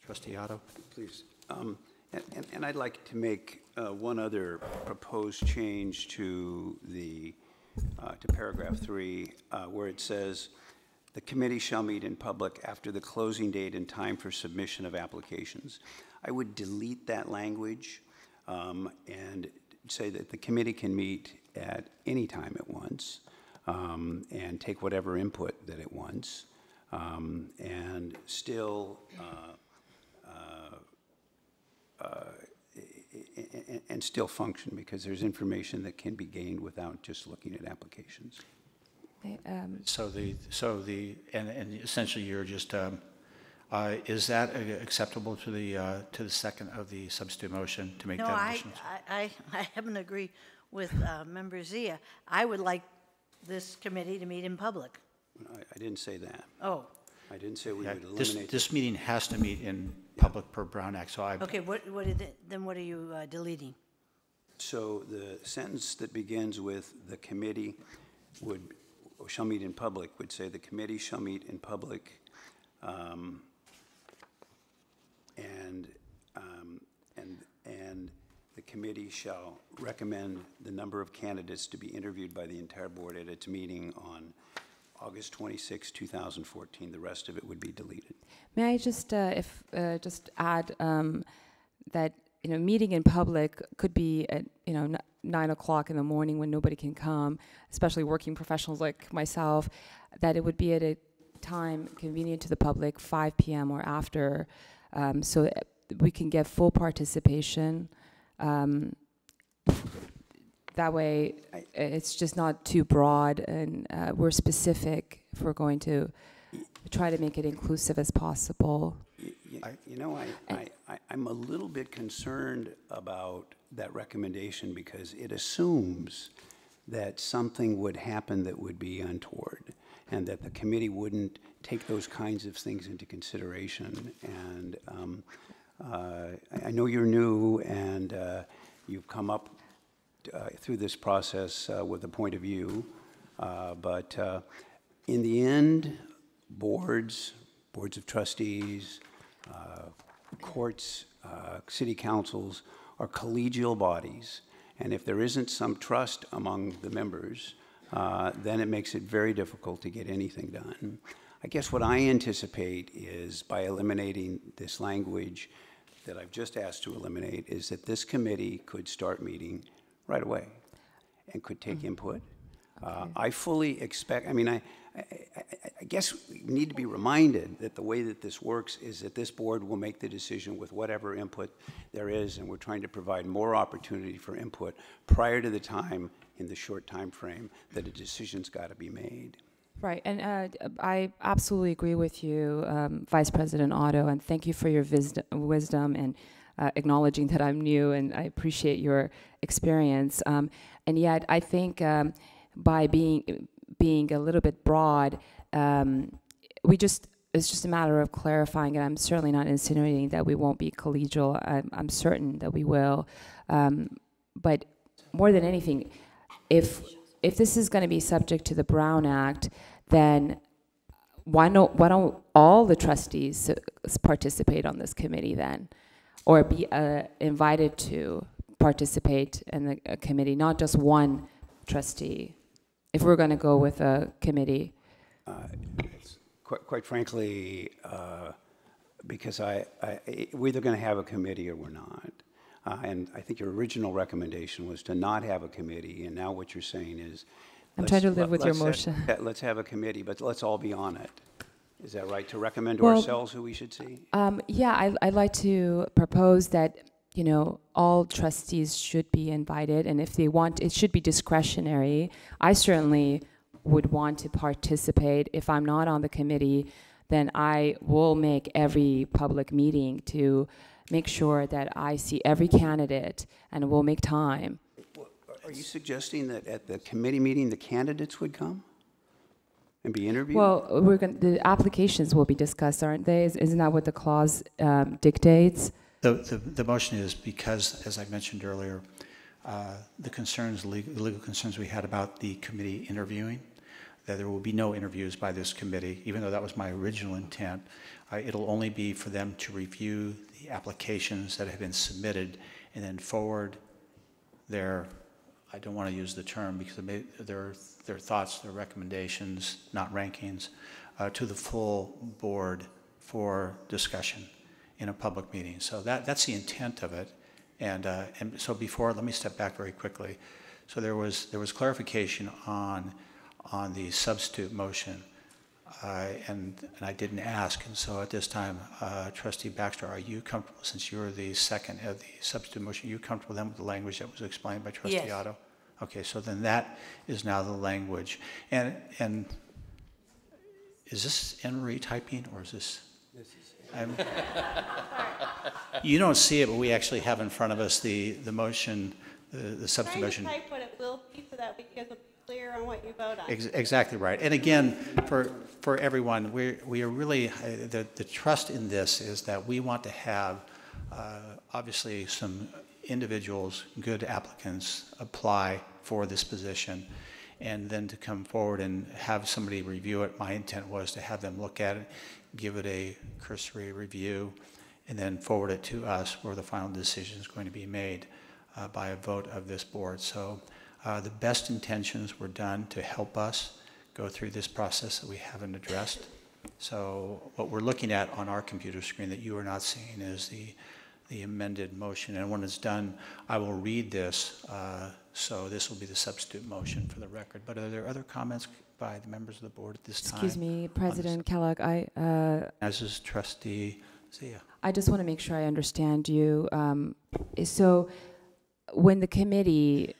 Trustee Otto. Please. And I'd like to make one other proposed change to paragraph 3, where it says, "The committee shall meet in public after the closing date and time for submission of applications." I would delete that language and say that the committee can meet at any time it wants and take whatever input that it wants and still function, because there's information that can be gained without just looking at applications. And essentially you're just, is that acceptable to the second of the substitute motion to make that motion? No, I happen to agree with Member Zia. I would like this committee to meet in public. I didn't say that. Oh. I didn't say we would eliminate this meeting has to meet in public per Brown Act, so Okay, then what are you deleting? So the sentence that begins with "the committee shall meet in public" would say the committee shall meet in public and the committee shall recommend the number of candidates to be interviewed by the entire board at its meeting on August 26, 2014. The rest of it would be deleted. May I just just add that meeting in public could be at 9 o'clock in the morning when nobody can come, especially working professionals like myself. That it would be at a time convenient to the public, 5 p.m. or after, so that we can get full participation. That way, it's just not too broad, and we're specific if we're going to try to make it inclusive as possible. I'm a little bit concerned about that recommendation because it assumes that something would happen that would be untoward and that the committee wouldn't take those kinds of things into consideration. And I know you're new and you've come up through this process with a point of view, but in the end, boards of trustees, courts, city councils are collegial bodies, and if there isn't some trust among the members, then it makes it very difficult to get anything done. I guess what I anticipate is, by eliminating this language that I've just asked to eliminate, is that this committee could start meeting right away and could take input. Okay. I fully expect, I guess we need to be reminded that the way that this works is that this board will make the decision with whatever input there is, and we're trying to provide more opportunity for input prior to the time, in the short time frame, that a decision's got to be made. Right, and I absolutely agree with you, Vice President Otto, and thank you for your wisdom and acknowledging that I'm new, and I appreciate your experience. And yet, I think by being a little bit broad, it's just a matter of clarifying it. I'm certainly not insinuating that we won't be collegial. I'm certain that we will. But more than anything, if this is going to be subject to the Brown Act, then why don't all the trustees participate on this committee then, or be invited to participate in the committee, not just one trustee, if we're going to go with a committee? Quite frankly, because we're either going to have a committee or we're not. And I think your original recommendation was to not have a committee, and now what you're saying is, I'm trying to live with your motion. Let's have a committee, but let's all be on it. Is that right? To recommend to ourselves who we should see? Yeah, I'd like to propose that all trustees should be invited, and if they want, it should be discretionary. I certainly would want to participate. If I'm not on the committee, then I will make every public meeting to make sure that I see every candidate, and we'll make time. Are you suggesting that at the committee meeting the candidates would come and be interviewed? Well, the applications will be discussed, aren't they? Isn't that what the clause dictates? The motion is because, as I mentioned earlier, the legal concerns we had about the committee interviewing, that there will be no interviews by this committee, even though that was my original intent. It'll only be for them to review the applications that have been submitted and then forward their, I don't want to use the term because their thoughts, their recommendations, not rankings, to the full board for discussion in a public meeting. So that's the intent of it. And so before, let me step back very quickly. So there was clarification on the substitute motion, and I didn't ask. And so at this time, Trustee Baxter, are you comfortable, since you're the second of the substitute motion, are you comfortable then with the language that was explained by Trustee Yes. Otto? Okay, so then that is now the language. And is this Anne Marie typing, or is this? You don't see it, but we actually have in front of us the motion, the substitute motion. Trying to type what it will be so that you guys will be clear on what you vote on. Exactly right. And again, for everyone, we are really, the trust in this is that we want to have, obviously, some individuals, good applicants, apply for this position, and then to come forward and have somebody review it. My intent was to have them look at it, give it a cursory review, and then forward it to us where the final decision is going to be made by a vote of this board. So the best intentions were done to help us go through this process that we haven't addressed. So what we're looking at on our computer screen that you are not seeing is the amended motion. And when it's done, I will read this. So this will be the substitute motion for the record. But are there other comments by the members of the board at this time? Excuse me, President Kellogg, As is Trustee Zia. I just want to make sure I understand you. So when the committee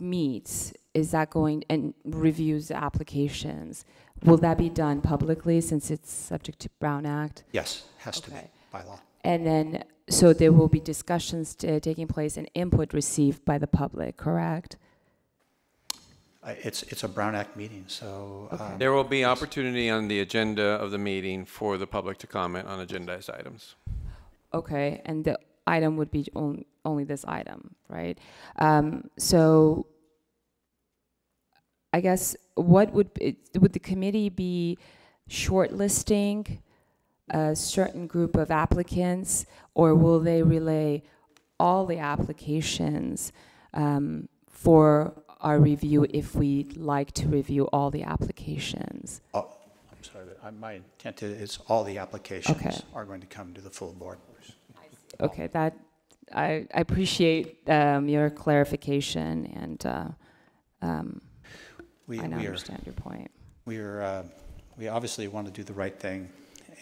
meets, is that going and reviews the applications, will that be done publicly since it's subject to Brown Act? Yes, has to be Okay. by law. And then, so there will be discussions taking place and input received by the public, correct? It's a Brown Act meeting, so. There will be opportunity on the agenda of the meeting for the public to comment on agendized items. Okay, and the item would be only this item, right? So I guess would the committee be shortlisting a certain group of applicants, or will they relay all the applications for our review if we'd like to review all the applications? Oh, I'm sorry, but my intent is all the applications Okay. are going to come to the full board. Okay, that I appreciate your clarification, and I now understand your point. We obviously want to do the right thing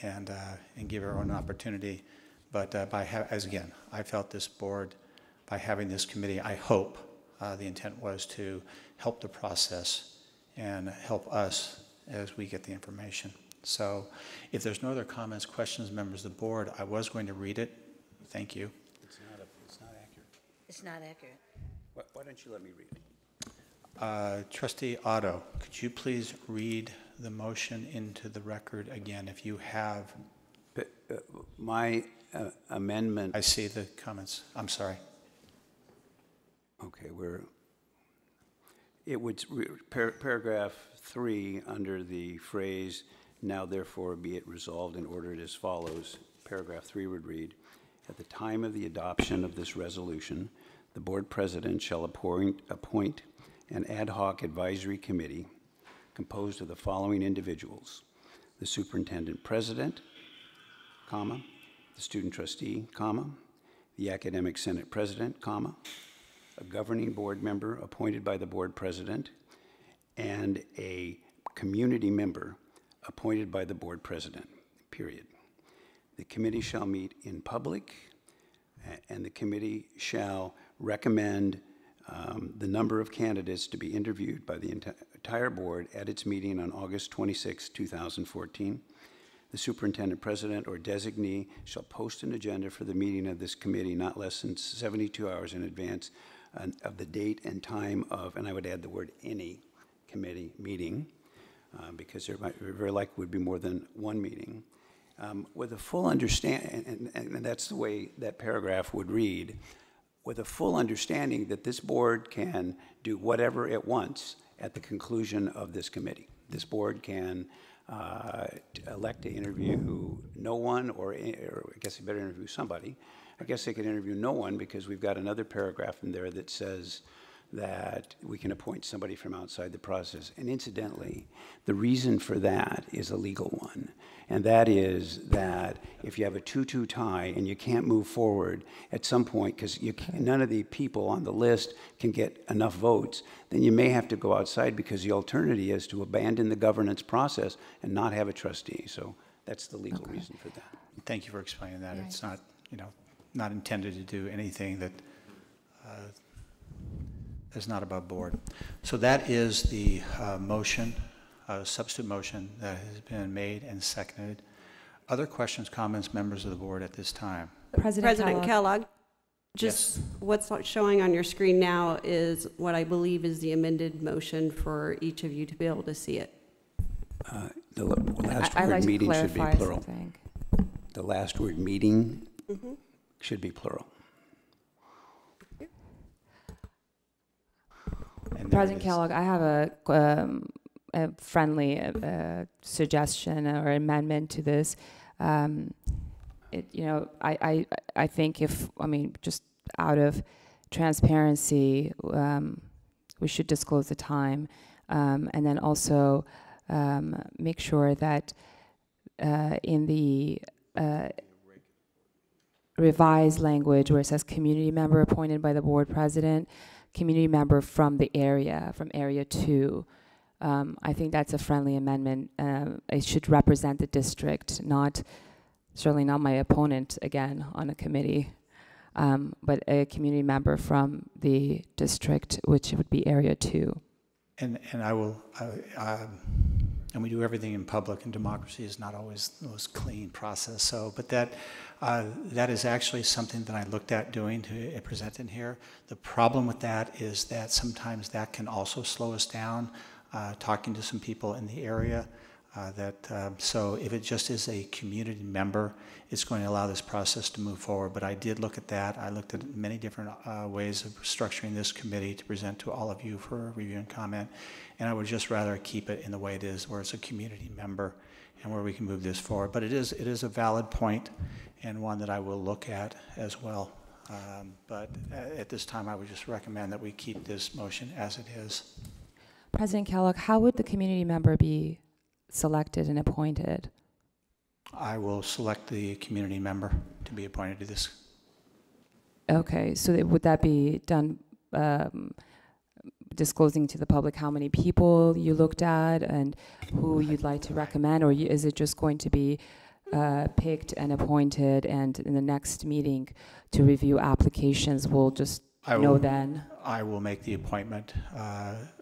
and give everyone an opportunity, but as again, I felt this board, by having this committee, I hope the intent was to help the process and help us as we get the information. So if there's no other comments, questions, members of the board, I was going to read it. Thank you. It's not accurate. It's not accurate. Why don't you let me read it? Trustee Otto, could you please read the motion into the record again if you have? My amendment. I see the comments. I'm sorry. Okay, it would, paragraph 3 under the phrase, "Now therefore be it resolved and ordered as follows." Paragraph 3 would read, "At the time of the adoption of this resolution, the board president shall appoint an ad hoc advisory committee composed of the following individuals: the superintendent president, comma, the student trustee, comma, the academic senate president, comma, a governing board member appointed by the board president, and a community member appointed by the board president, period. The committee shall meet in public, and the committee shall recommend the number of candidates to be interviewed by the entire board at its meeting on August 26, 2014. The superintendent president or designee shall post an agenda for the meeting of this committee not less than 72 hours in advance of the date and time of," and I would add the word "any committee meeting," because there very likely would be more than one meeting, with a full understanding, and that's the way that paragraph would read, with a full understanding that this board can do whatever it wants at the conclusion of this committee. This board can elect to interview no one, or I guess they better interview somebody. I guess they could interview no one, because we've got another paragraph in there that says that we can appoint somebody from outside the process. And incidentally, the reason for that is a legal one. And that is that if you have a 2-2 tie and you can't move forward at some point, because none of the people on the list can get enough votes, then you may have to go outside, because the alternative is to abandon the governance process and not have a trustee. So that's the legal reason for that. Thank you for explaining that. It's not, not intended to do anything that is not above board. So that is the motion, substitute motion that has been made and seconded. Other questions, comments, members of the board at this time? President Kellogg, Yes. what's showing on your screen now is what I believe is the amended motion for each of you to be able to see it. The last I'd word like to meeting should be clarify plural. something. The last word meeting should be plural. And there President it is. Kellogg, I have a friendly suggestion or amendment to this. I think just out of transparency, we should disclose the time, and then also make sure that in the revised language where it says community member appointed by the board president, community member from the area, from area 2. I think that's a friendly amendment. It should represent the district, certainly not my opponent again on a committee, but a community member from the district, which would be area 2. And I will, and we do everything in public, and democracy is not always the most clean process. So, but that is actually something that I looked at doing to present in here. The problem with that is that sometimes that can also slow us down. Talking to some people in the area, so if it just is a community member, it's going to allow this process to move forward. But I did look at that. I looked at many different ways of structuring this committee to present to all of you for review and comment. And I would just rather keep it in the way it is, where it's a community member and where we can move this forward. But it is a valid point, and one that I will look at as well. But at this time, I would just recommend that we keep this motion as it is. President Kellogg, how would the community member be selected and appointed? I will select the community member to be appointed to this. Okay, so would that be done disclosing to the public how many people you looked at and who you'd like to recommend, or is it just going to be picked and appointed, and in the next meeting to review applications, we'll just know then? I will make the appointment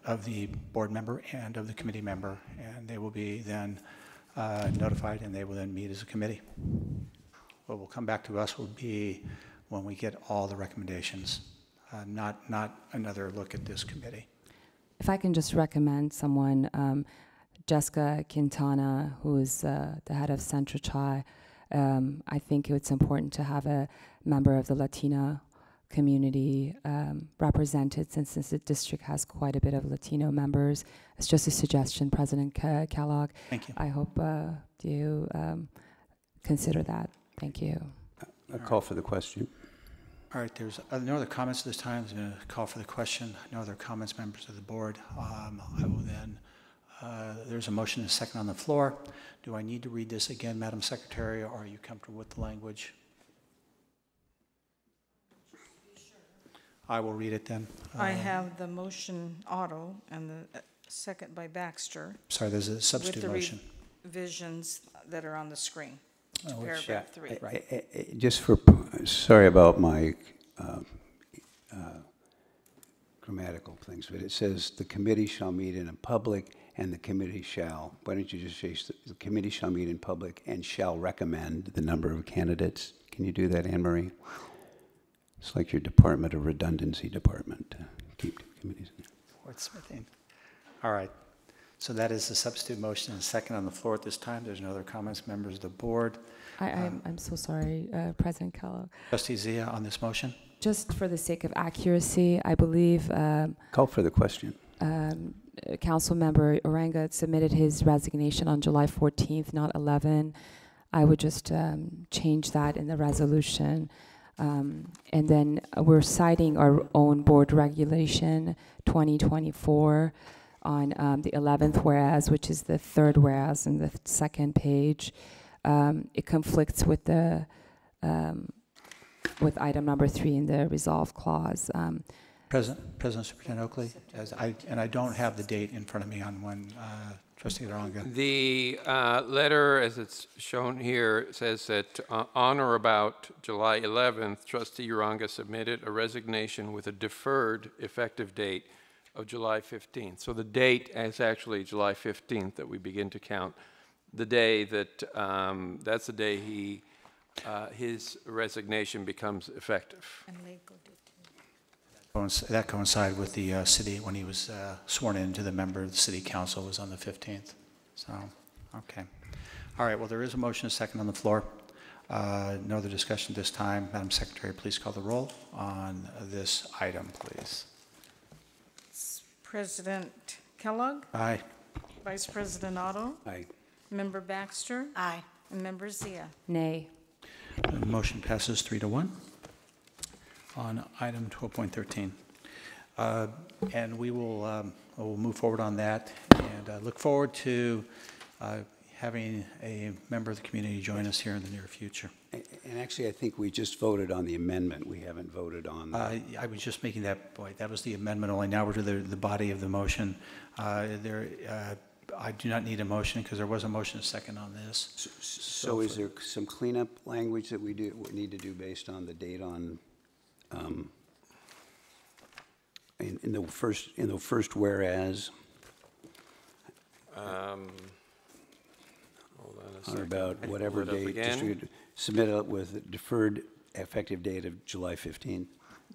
of the board member and of the committee member, and they will be then notified, and they will then meet as a committee. What will come back to us will be when we get all the recommendations, not another look at this committee. If I can just recommend someone, Jessica Quintana, who is the head of Central Chi. I think it's important to have a member of the Latina community represented, since the district has quite a bit of Latino members. It's just a suggestion, President Kellogg. Thank you. I hope you consider that. Thank you. A call for the question. All right, there's no other comments at this time. I'm going to call for the question. No other comments, members of the board. I will then, there's a motion and a second on the floor. Do I need to read this again, Madam Secretary, or are you comfortable with the language? I will read it then. I have the motion auto and the second by Baxter. Sorry, there's a substitute motion. With the revisions that are on the screen to which, paragraph 3. Just sorry about my grammatical things, but it says the committee shall meet in a public, and the committee shall. Why don't you just say the committee shall meet in public and shall recommend the number of candidates? Can you do that, Anne Marie? It's like your Department of Redundancy department. Keep committees. Wordsmithing. All right. So that is the substitute motion and second on the floor at this time. There's no other comments, members of the board. I'm so sorry, President Kellogg. Trustee Zia on this motion. Just for the sake of accuracy, I believe Call for the question. Councilmember Uranga submitted his resignation on July 14th, not 11. I would just change that in the resolution. And then we're citing our own board regulation 2024 on the 11th whereas, which is the third whereas in the second page. It conflicts with the with item number 3 in the resolve clause. President Superintendent Oakley, and I don't have the date in front of me on when Trustee Uranga. The letter, as it's shown here, says that on or about July 11th, Trustee Uranga submitted a resignation with a deferred effective date of July 15th. So the date is actually July 15th that we begin to count. The day that, that's the day his resignation becomes effective. And Lego did too. That coincided with the city, when he was sworn in to the member of the city council, was on the 15th. So, okay. All right, well, there is a motion, a second on the floor. No other discussion at this time. Madam Secretary, please call the roll on this item, please. President Kellogg, Aye. Vice President Otto, Aye. Member Baxter, Aye. and Member Zia. Nay. The motion passes 3-1 on item 12.13. And we will we'll move forward on that and look forward to having a member of the community join us here in the near future. And actually, I think we just voted on the amendment. We haven't voted on the... I was just making that point. That was the amendment only. Now we're to the body of the motion. I do not need a motion because there was a motion a second on this. So is there some cleanup language that we need to do based on the date on, in the first whereas? Hold on a Or second. about whatever Pull it up date, again. distributed, submitted with a deferred effective date of July 15th.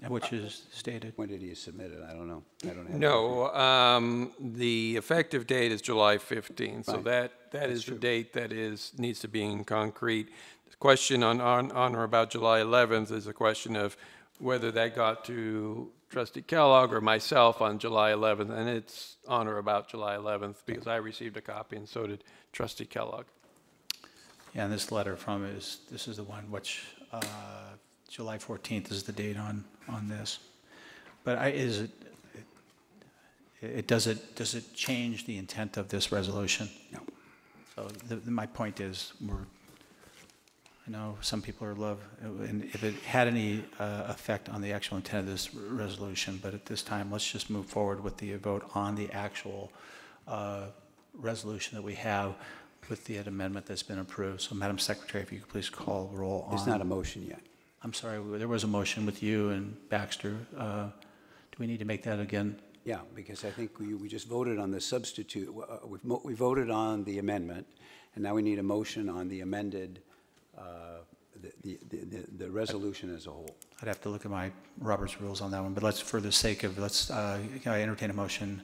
Which is stated. When did he submit it? I don't know. I don't have. No, the effective date is July 15th, so Right. that is the date that needs to be in concrete. The question on or about July 11th is a question of whether that got to Trustee Kellogg or myself on July 11th, and it's on or about July 11th because I received a copy and so did Trustee Kellogg. Yeah, and this letter this is the one which July 14th is the date on this. But does it change the intent of this resolution? No. So my point is, I know some people are and if it had any effect on the actual intent of this resolution, but at this time, let's just move forward with the vote on the actual resolution that we have with the amendment that's been approved. So Madam Secretary, if you could please call roll on. It's not a motion yet. I'm sorry, there was a motion with you and Baxter. Do we need to make that again? Yeah, because I think we just voted on the substitute. We voted on the amendment, and now we need a motion on the amended, the resolution as a whole. I'd have to look at my Robert's rules on that one, but let's, for the sake of, can I entertain a motion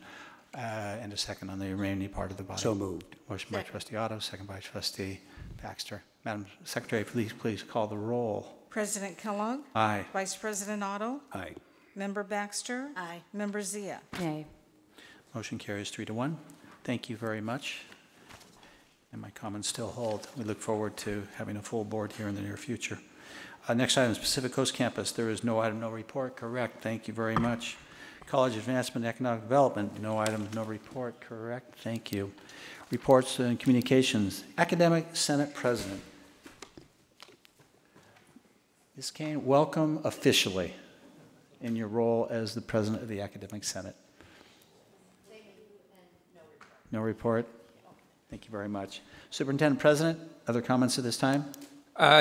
and a second on the remaining part of the body? So moved. Motion by Trustee Otto, second by Trustee Baxter. Madam Secretary, please call the roll. President Kellogg, Aye. Vice President Otto, Aye. Member Baxter, Aye. Member Zia. Nay. Motion carries 3-1. Thank you very much. And my comments still hold. We look forward to having a full board here in the near future. Next item is Pacific Coast Campus. There is no item, no report. Correct. Thank you very much. College Advancement and Economic Development. No item, no report. Correct. Thank you. Reports and communications. Academic Senate President. Ms. Kane, welcome officially in your role as the President of the Academic Senate. No report? Thank you very much. Superintendent President, other comments at this time?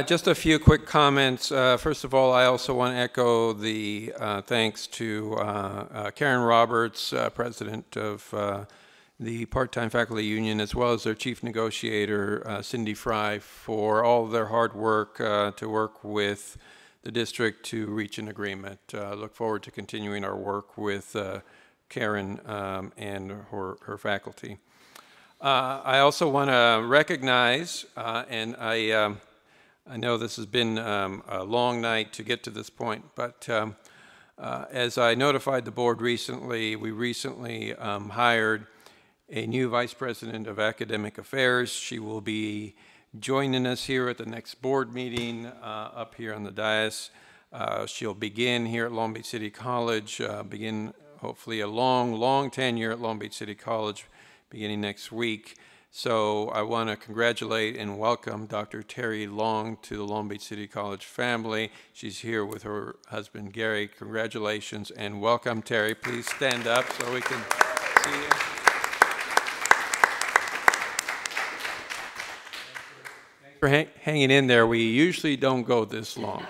Just a few quick comments. First of all, I also want to echo the thanks to Karen Roberts, President of the Part-Time Faculty Union, as well as their Chief Negotiator, Cindy Fry, for all of their hard work to work with the district to reach an agreement. Look forward to continuing our work with Karen and her faculty. I also want to recognize, and I know this has been a long night to get to this point, but As I notified the board recently, we recently hired a new Vice President of Academic Affairs. She will be joining us here at the next board meeting up here on the dais. She'll begin here at Long Beach City College, begin hopefully a long tenure at Long Beach City College beginning next week. So I want to congratulate and welcome Dr. Terry Long to the Long Beach City College family. She's here with her husband, Gary. Congratulations and welcome, Terry. Please stand up so we can see you. Thanks for hanging in there. We usually don't go this long.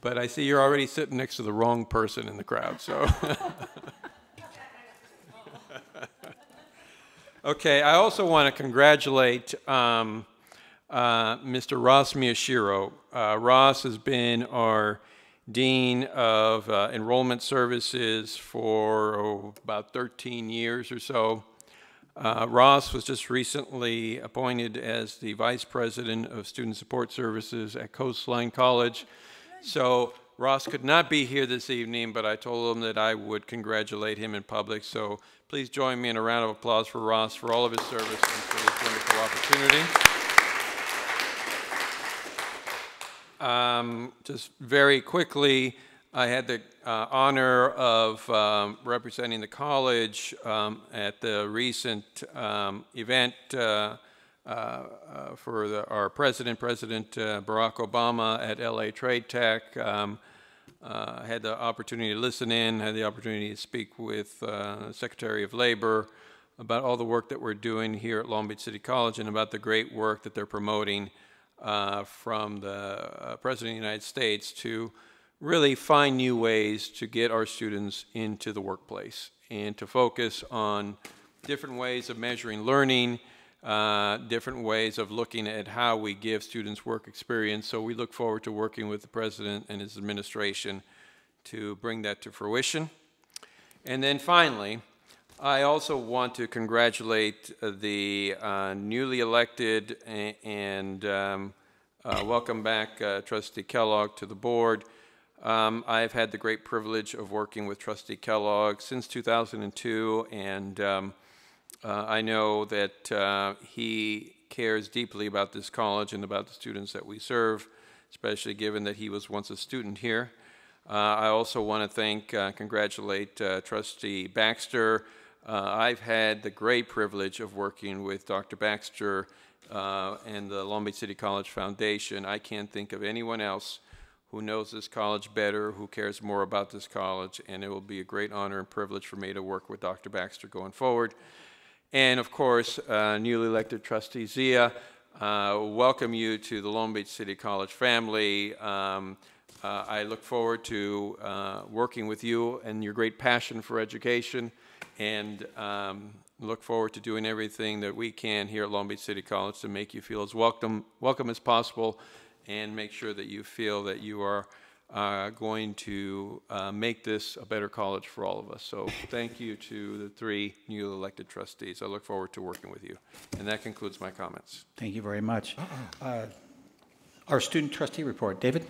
But I see you're already sitting next to the wrong person in the crowd, so. Okay, I also want to congratulate Mr. Ross Miyashiro. Ross has been our Dean of Enrollment Services for about 13 years or so. Ross was just recently appointed as the Vice President of Student Support Services at Coastline College. So Ross could not be here this evening, but I told him that I would congratulate him in public. So please join me in a round of applause for Ross for all of his service and for this wonderful opportunity. Just very quickly, I had the honor of representing the college at the recent event for our president, Barack Obama at LA Trade Tech. Had the opportunity to listen in, had the opportunity to speak with the Secretary of Labor about all the work that we're doing here at Long Beach City College and about the great work that they're promoting from the President of the United States to really find new ways to get our students into the workplace and to focus on different ways of measuring learning, different ways of looking at how we give students work experience. So we look forward to working with the President and his administration to bring that to fruition. And then finally, I also want to congratulate the newly elected and welcome back Trustee Kellogg to the board. I've had the great privilege of working with Trustee Kellogg since 2002, and I know that he cares deeply about this college and about the students that we serve, especially given that he was once a student here. I also want to congratulate Trustee Baxter. I've had the great privilege of working with Dr. Baxter and the Long Beach City College Foundation. I can't think of anyone else who knows this college better, who cares more about this college, and it will be a great honor and privilege for me to work with Dr. Baxter going forward. And of course, newly elected Trustee Zia, welcome you to the Long Beach City College family. I look forward to working with you and your great passion for education, and look forward to doing everything that we can here at Long Beach City College to make you feel as welcome as possible and make sure that you feel that you are going to make this a better college for all of us. So thank you to the three newly elected trustees. I look forward to working with you. And that concludes my comments. Thank you very much. Our student trustee report. David?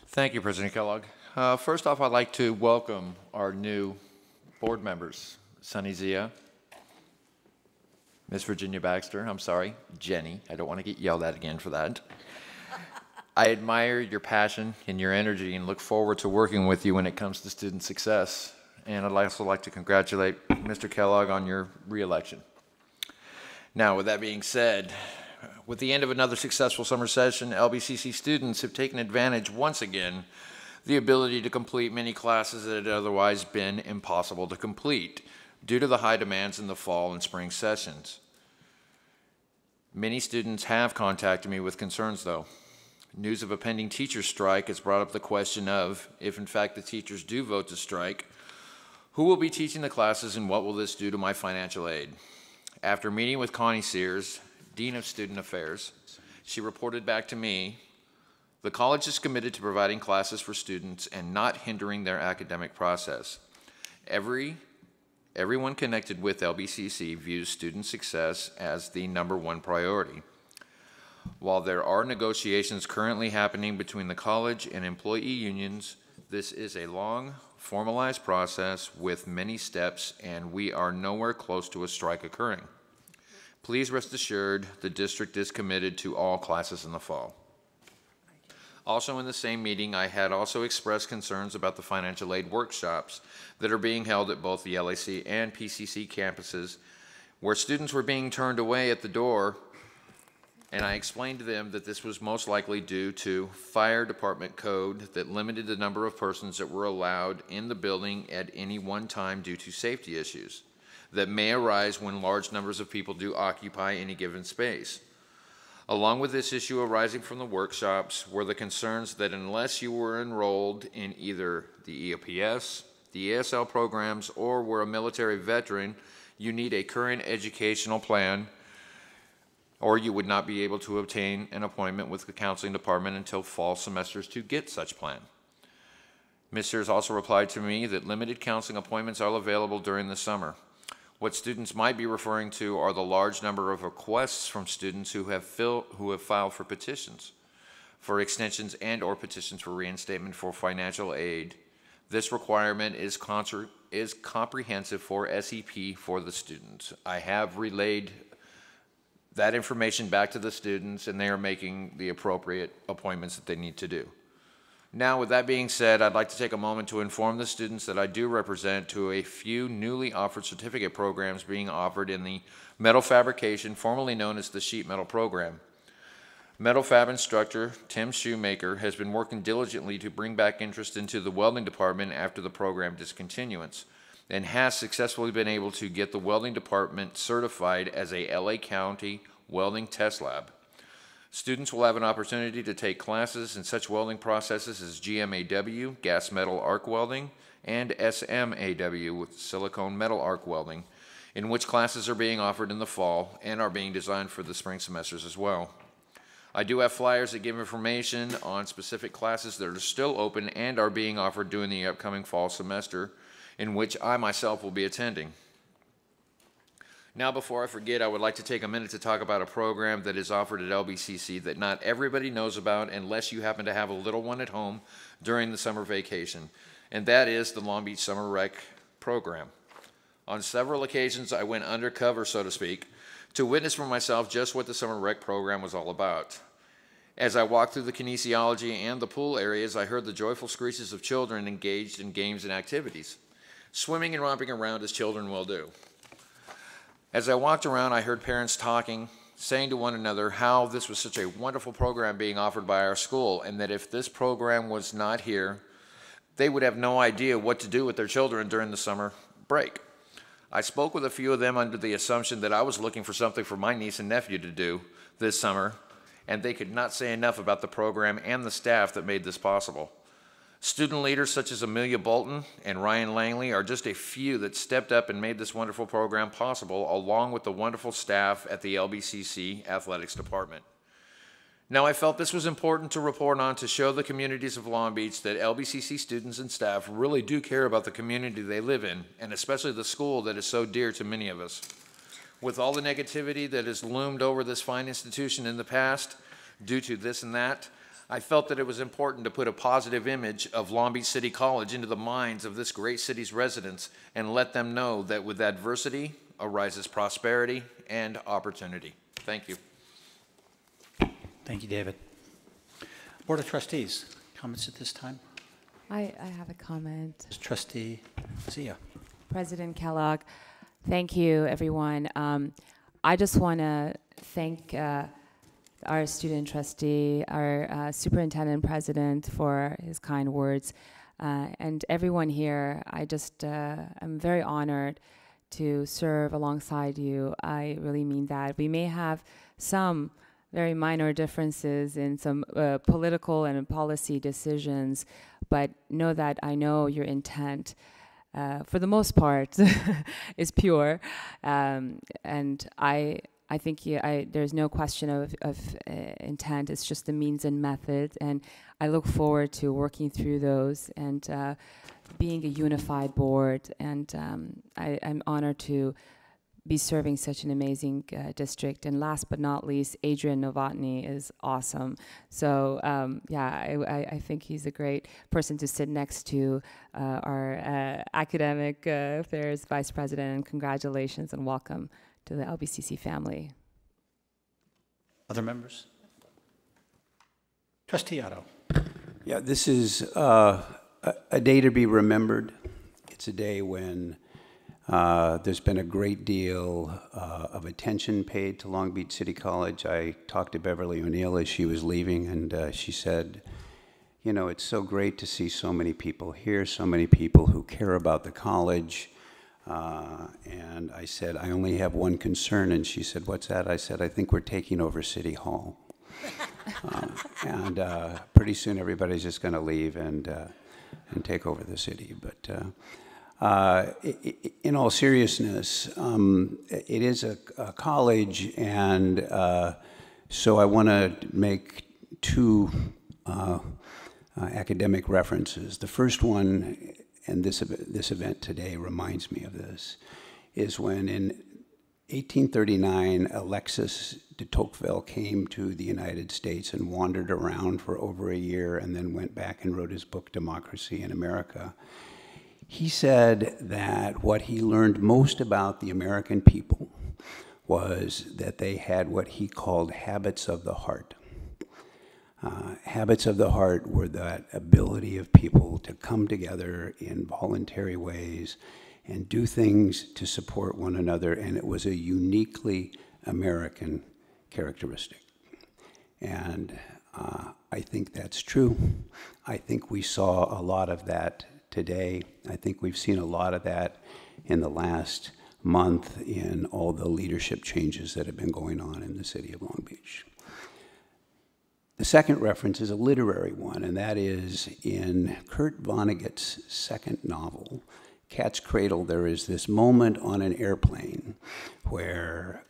Thank you, President Kellogg. First off, I'd like to welcome our new board members, Sunny Zia, Miss Virginia Baxter, I'm sorry, Jenny. I don't want to get yelled at again for that. I admire your passion and your energy and look forward to working with you when it comes to student success. And I'd also like to congratulate Mr. Kellogg on your re-election. Now, with that being said, with the end of another successful summer session, LBCC students have taken advantage once again the ability to complete many classes that had otherwise been impossible to complete due to the high demands in the fall and spring sessions. Many students have contacted me with concerns, though. News of a pending teacher strike has brought up the question of, if in fact the teachers do vote to strike, who will be teaching the classes and what will this do to my financial aid? After meeting with Connie Sears, Dean of Student Affairs, she reported back to me, the college is committed to providing classes for students and not hindering their academic process. Everyone connected with LBCC views student success as the #1 priority. While there are negotiations currently happening between the college and employee unions, this is a long, formalized process with many steps, and we are nowhere close to a strike occurring. Please rest assured the district is committed to all classes in the fall. Also in the same meeting, I had also expressed concerns about the financial aid workshops that are being held at both the LAC and PCC campuses, where students were being turned away at the door, and I explained to them that this was most likely due to fire department code that limited the number of persons that were allowed in the building at any one time due to safety issues that may arise when large numbers of people do occupy any given space. Along with this issue arising from the workshops were the concerns that unless you were enrolled in either the EOPS, the ESL programs, or were a military veteran, you need a current educational plan, or you would not be able to obtain an appointment with the counseling department until fall semesters to get such plan. Ms. Sears also replied to me that limited counseling appointments are available during the summer. What students might be referring to are the large number of requests from students who have filed for petitions, for extensions and or petitions for reinstatement for financial aid. This requirement is comprehensive for SEP for the students. I have relayed that information back to the students, and they are making the appropriate appointments that they need to do. Now, with that being said, I'd like to take a moment to inform the students that I do represent to a few newly offered certificate programs being offered in the metal fabrication, formerly known as the sheet metal program. Metal fab instructor Tim Shoemaker has been working diligently to bring back interest into the welding department after the program discontinuance, and has successfully been able to get the welding department certified as a LA County welding test lab. Students will have an opportunity to take classes in such welding processes as GMAW, gas metal arc welding, and SMAW, with silicone metal arc welding, in which classes are being offered in the fall and are being designed for the spring semesters as well. I do have flyers that give information on specific classes that are still open and are being offered during the upcoming fall semester, in which I myself will be attending. Now, before I forget, I would like to take a minute to talk about a program that is offered at LBCC that not everybody knows about unless you happen to have a little one at home during the summer vacation, and that is the Long Beach Summer Rec program. On several occasions, I went undercover, so to speak, to witness for myself just what the Summer Rec program was all about. As I walked through the kinesiology and the pool areas, I heard the joyful screeches of children engaged in games and activities, swimming and romping around as children will do. As I walked around, I heard parents talking, saying to one another how this was such a wonderful program being offered by our school, and that if this program was not here, they would have no idea what to do with their children during the summer break. I spoke with a few of them under the assumption that I was looking for something for my niece and nephew to do this summer, and they could not say enough about the program and the staff that made this possible. Student leaders such as Amelia Bolton and Ryan Langley are just a few that stepped up and made this wonderful program possible, along with the wonderful staff at the LBCC Athletics Department. Now, I felt this was important to report on to show the communities of Long Beach that LBCC students and staff really do care about the community they live in, and especially the school that is so dear to many of us. With all the negativity that has loomed over this fine institution in the past, due to this and that, I felt that it was important to put a positive image of Long Beach City College into the minds of this great city's residents and let them know that with adversity arises prosperity and opportunity. Thank you. Thank you, David. Board of Trustees, comments at this time? I have a comment. Trustee Zia. President Kellogg, thank you, everyone. I just want to thank our student trustee, our superintendent president for his kind words, and everyone here. I'm very honored to serve alongside you. I really mean that. We may have some very minor differences in some political and policy decisions, but know that I know your intent, for the most part, is pure, and I think there's no question of intent. It's just the means and method, and I look forward to working through those and being a unified board. And I'm honored to be serving such an amazing district. And last but not least, Adrian Novotny is awesome. So yeah, I think he's a great person to sit next to, our academic affairs vice president. And congratulations and welcome to the LBCC family. Other members? Trustee Otto. Yeah, this is a day to be remembered. It's a day when there's been a great deal of attention paid to Long Beach City College. I talked to Beverly O'Neill as she was leaving, and she said, you know, it's so great to see so many people here, so many people who care about the college. And I said, I only have one concern, and she said, what's that? I said, I think we're taking over City Hall. And pretty soon everybody's just going to leave and take over the city. But in all seriousness, it is a college, and so I want to make two academic references. The first one, and this event today reminds me of this, is when in 1839, Alexis de Tocqueville came to the United States and wandered around for over a year and then went back and wrote his book, Democracy in America. He said that what he learned most about the American people was that they had what he called habits of the heart. Habits of the heart were that ability of people to come together in voluntary ways and do things to support one another, and it was a uniquely American characteristic. And I think that's true. I think we saw a lot of that today. I think we've seen a lot of that in the last month in all the leadership changes that have been going on in the city of Long Beach. The second reference is a literary one, and that is in Kurt Vonnegut's second novel, Cat's Cradle. There is this moment on an airplane where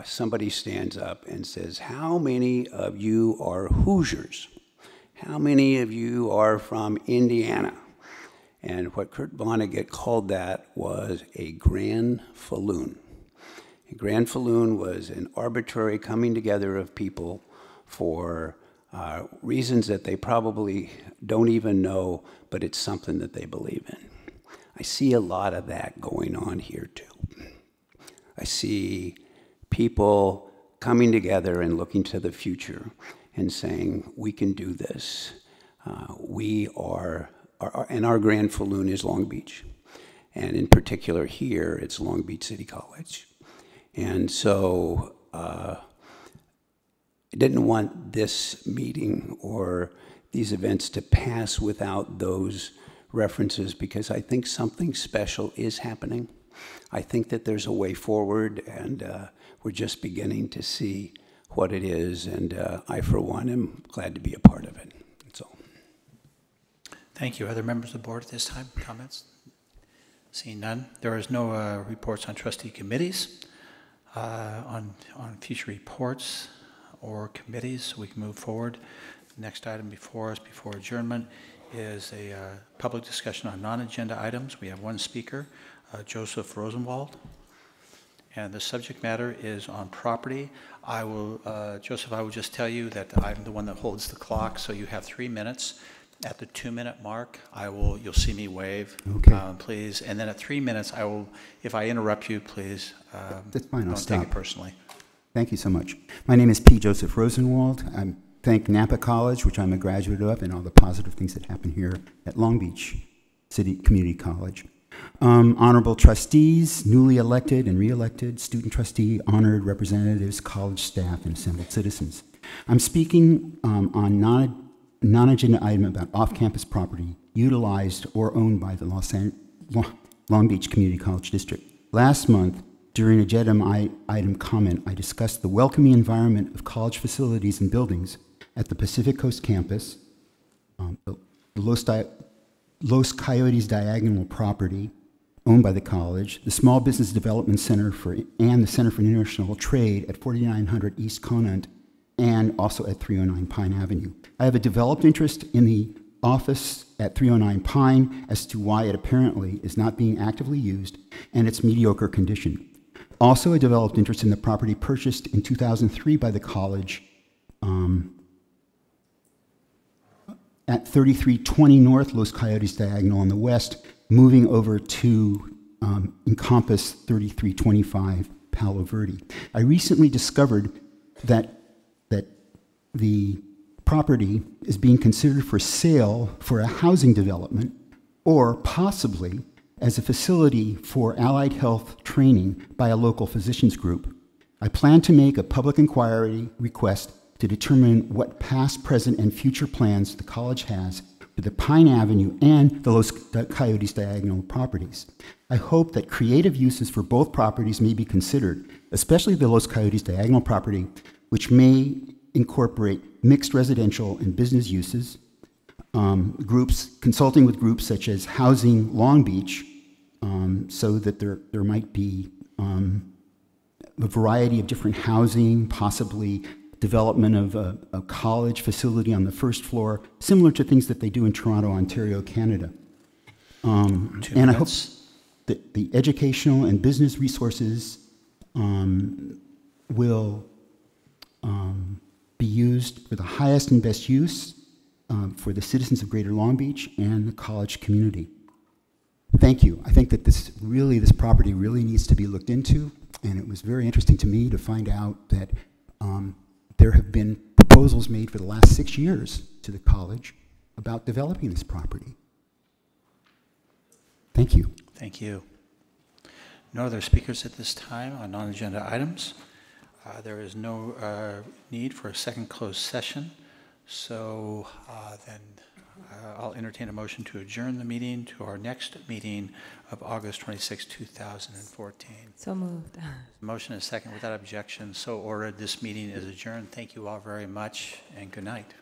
somebody stands up and says, how many of you are Hoosiers? How many of you are from Indiana? And what Kurt Vonnegut called that was a grand falloon. A grand falloon was an arbitrary coming together of people for reasons that they probably don't even know, but it's something that they believe in. I see a lot of that going on here too. I see people coming together and looking to the future and saying, we can do this. And our grand falloon is Long Beach. And in particular here, it's Long Beach City College. And so I didn't want this meeting or these events to pass without those references, because I think something special is happening. I think that there's a way forward, and we're just beginning to see what it is, and I, for one, am glad to be a part of it. That's all. Thank you. Other members of the board at this time? Comments? Seeing none. There is no reports on trustee committees, on future reports or committees, so we can move forward. The next item before us, before adjournment, is a public discussion on non-agenda items. We have one speaker, Joseph Rosenwald, and the subject matter is on property. I will, Joseph, I will just tell you that I'm the one that holds the clock, so you have 3 minutes. At the 2-minute mark, you'll see me wave, okay. Please. And then at 3 minutes, I will, if I interrupt you, please, That's fine, I'll don't stop. take it personally. Thank you so much. My name is P. Joseph Rosenwald. I thank Napa College, which I'm a graduate of, and all the positive things that happen here at Long Beach City Community College. Honorable trustees, newly elected and re-elected, student trustee, honored representatives, college staff, and assembled citizens. I'm speaking on non-agenda item about off-campus property utilized or owned by the Long Beach Community College District. Last month, during agenda item comment, I discussed the welcoming environment of college facilities and buildings at the Pacific Coast campus, the Los Coyotes Diagonal property owned by the college, the Small Business Development Center and the Center for International Trade at 4900 East Conant, and also at 309 Pine Avenue. I have a developed interest in the office at 309 Pine as to why it apparently is not being actively used and its mediocre condition. Also, a developed interest in the property purchased in 2003 by the college at 3320 North Los Coyotes Diagonal on the west, moving over to encompass 3325 Palo Verde. I recently discovered that the property is being considered for sale for a housing development or possibly as a facility for allied health training by a local physicians group. I plan to make a public inquiry request to determine what past, present, and future plans the college has for the Pine Avenue and the Los Coyotes Diagonal properties. I hope that creative uses for both properties may be considered, especially the Los Coyotes Diagonal property, which may incorporate mixed residential and business uses, consulting with groups such as Housing Long Beach, so that there might be a variety of different housing, possibly development of a college facility on the first floor, similar to things that they do in Toronto, Ontario, Canada. And I hope that the educational and business resources will be used for the highest and best use for the citizens of Greater Long Beach and the college community. Thank you. I think that this property really needs to be looked into, and it was very interesting to me to find out that there have been proposals made for the last 6 years to the college about developing this property. Thank you. Thank you. No other speakers at this time on non-agenda items. There is no need for a second closed session, so then I'll entertain a motion to adjourn the meeting to our next meeting of August 26, 2014. So moved. Motion is second. Without objection, so ordered. This meeting is adjourned. Thank you all very much, and good night.